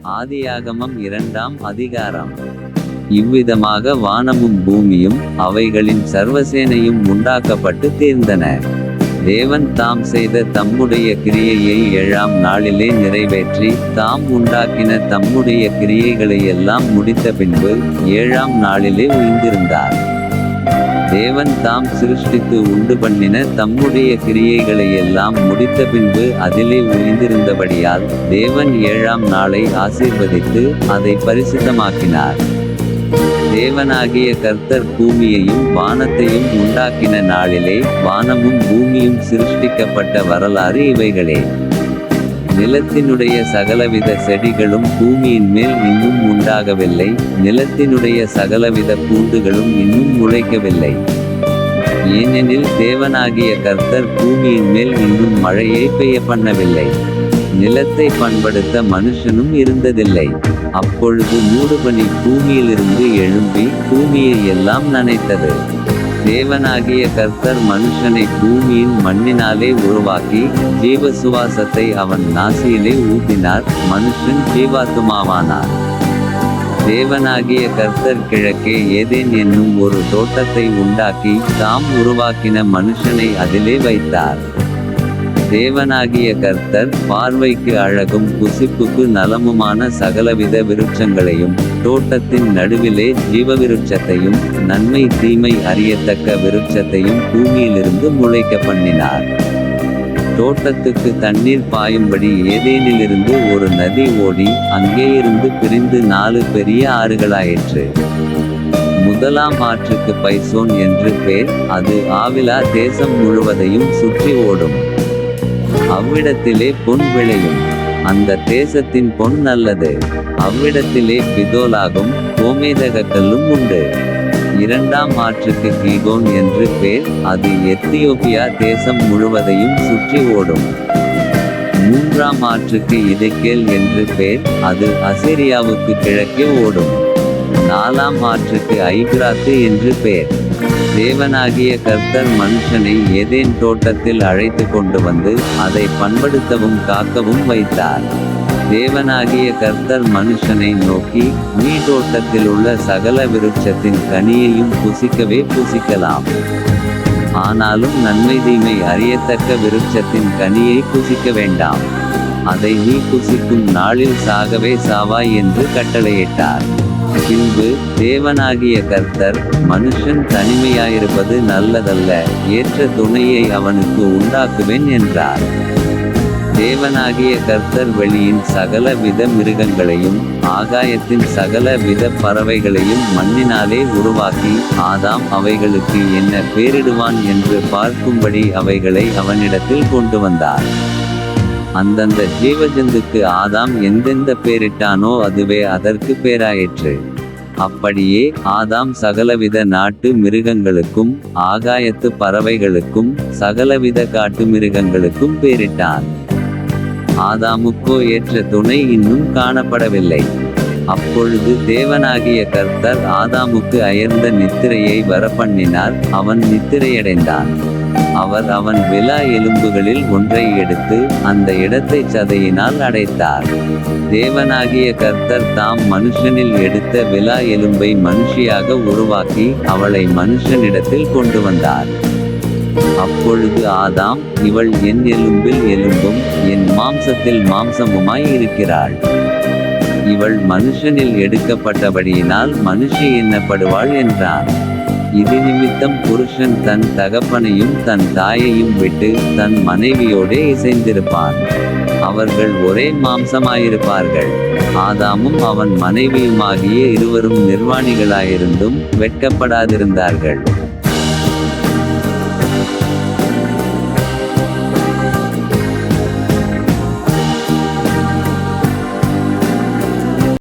ஆதியாகமம் 2ஆம் அதிகாரம். இவ்விதமாக வானமும் பூமியும் அவைகளின் சர்வசேனையும் உண்டாக்கப்பட்டு தீர்ந்தன. தேவன் தாம் செய்த தம்முடைய கிரியையை 7ஆம் நாளிலே நிறைவேற்றி தாம் உண்டாக்கின தம்முடைய கிரியைகளையெல்லாம் முடித்த பின்பு 7ஆம் நாளிலே ஓய்ந்திருந்தார். தேவன் தாம் சிருஷ்டித்து உண்டு பண்ணின தம்முடைய கிரியைகளையெல்லாம் முடித்த பின்பு அதிலே ஓய்ந்திருந்தபடியால் தேவன் 7ஆம் நாளை ஆசீர்வதித்து அதை பரிசுத்தமாக்கினார். தேவனாகிய கர்த்தர் பூமியையும் வானத்தையும் உண்டாக்கின நாளிலே வானமும் பூமியும் சிருஷ்டிக்கப்பட்ட வரலாறு இவைகளே. நிலத்தினுடைய சகலவித செடிகளும் பூமியின் மேல் இன்னும் உண்டாகவில்லை, நிலத்தினுடைய சகலவித பூண்டுகளும் இன்னும் முளைக்கவில்லை. ஏனெனில் தேவனாகிய கர்த்தர் பூமியின் மேல் இன்னும் மழையை பெய்ய பண்ணவில்லை, நிலத்தை பண்படுத்த மனுஷனும் இருந்ததில்லை. அப்பொழுது மூடுபனி பூமியிலிருந்து எழும்பி பூமியை எல்லாம் நனைத்தது. தேவனாகிய கர்த்தர் மனுஷனை பூமியின் மண்ணினாலே உருவாக்கி ஜீவ சுவாசத்தை அவன் நாசியிலே ஊதினார், மனுஷன் ஜீவாத்துமாவானார். தேவனாகிய கர்த்தர் கிழக்கே ஏதேன் என்னும் ஒரு தோட்டத்தை உண்டாக்கி தாம் உருவாக்கின மனுஷனை அதிலே வைத்தார். தேவனாகிய கர்த்தர் பார்வைக்கு அழகும் புசிப்புக்கு நலமுமான சகலவித விருட்சங்களையும் தோட்டத்தின் நடுவிலே ஜீவவிருட்சத்தையும் நன்மை தீமை அறியத்தக்க விருட்சத்தையும் பூமியிலிருந்து முளைக்க பண்ணினார். தோட்டத்துக்கு தண்ணீர் பாயும்படி ஏதேனிலிருந்து ஒரு நதி ஓடி அங்கேயிருந்து பிரிந்து 4 பெரிய ஆறுகளாயிற்று. முதலாம் ஆற்றுக்கு பைசோன் என்று பேர், அது ஆவிலா தேசம் முழுவதையும் சுற்றி ஓடும். அவ்விடத்திலே பொன் விளையும், அந்த தேசத்தின் பொன் நல்லது. அவ்விடத்திலே பிதோலாகும் கோமேதகக்கல்லும் உண்டு. 2ஆம் ஆற்றுக்கு கீகோன் என்று பேர், அது எத்தியோப்பியா தேசம் முழுவதையும் சுற்றி ஓடும். 3ஆம் ஆற்றுக்கு இதெக்கேல் என்று பேர், அது அசீரியாவுக்கு கிழக்கே ஓடும். 4ஆம் ஆற்றுக்கு ஐபிராத்து என்று பேர். தேவனாகிய கர்த்தர் மனுஷனை ஏதேன் தோட்டத்தில் அழைத்து கொண்டு வந்து அதை பண்படுத்தவும் காக்கவும் வைத்தார். தேவனாகிய கர்த்தர் மனுஷனை நோக்கி, நீ தோட்டத்திலுள்ள சகல விருட்சத்தின் கனியையும் புசிக்கவே புசிக்கலாம், ஆனாலும் நன்மை தீமை அறியத்தக்க விருட்சத்தின் கனியை புசிக்க வேண்டாம், அதை நீ புசிக்கும் நாளில் சாகவே சாவாய் என்று கட்டளையிட்டார். பின்பு தேவனாகிய கர்த்தர், மனுஷன் தனிமையாயிருப்பது நல்லதல்ல, ஏற்ற துணையை அவனுக்கு உண்டாக்குவேன் என்றார். தேவனாகிய கர்த்தர் வெளியின் சகல வித மிருகங்களையும் ஆகாயத்தின் சகல வித பறவைகளையும் மண்ணினாலே உருவாக்கி ஆதாம் அவைகளுக்கு என்ன பேரிடுவான் என்று பார்க்கும்படி அவைகளை அவனிடத்தில் கொண்டு வந்தார். அந்தந்த ஜீவஜந்துக்கு ஆதாம் எந்தெந்த பேரிட்டானோ அதுவே அதற்கு பேராயிற்று. அப்படியே ஆதாம் சகலவித நாட்டு மிருகங்களுக்கும் ஆகாயத்து பறவைகளுக்கும் சகலவித காட்டு மிருகங்களுக்கும் பேரிட்டான். ஆதாமுக்கோ ஏற்ற துணை இன்னும் காணப்படவில்லை. அப்பொழுது தேவனாகிய கர்த்தர் ஆதாமுக்கு அயர்ந்த நித்திரையை வரப்பண்ணினார், அவன் நித்திரையடைந்தான். அவர் அவன் விலா எலும்புகளில் ஒன்றை எடுத்து அந்த இடத்தை சதையினால் அடைத்தார். தேவனாகிய கர்த்தர் தாம் மனுஷனில் எடுத்த விலா எலும்பை மனுஷியாக உருவாக்கி அவளை மனுஷனிடத்தில் கொண்டு வந்தார். அப்பொழுது ஆதாம், இவள் என் எலும்பில் எலும்பும் என் மாம்சத்தில் மாம்சமுமாய் இருக்கிறாள், இவள் மனுஷனில் எடுக்கப்பட்டபடியினால் மனுஷி என்னப்படுவாள் என்றான். இது நிமித்தம் புருஷன் தன் தகப்பனையும் தன் தாயையும் விட்டு தன் மனைவியோடே இசைந்திருப்பான், அவர்கள் ஒரே மாம்சமாயிருப்பார்கள். ஆதாமும் அவன் மனைவியுமாகிய இருவரும் நிர்வாணிகளாயிருந்தும் வெட்கப்படாதிருந்தார்கள்.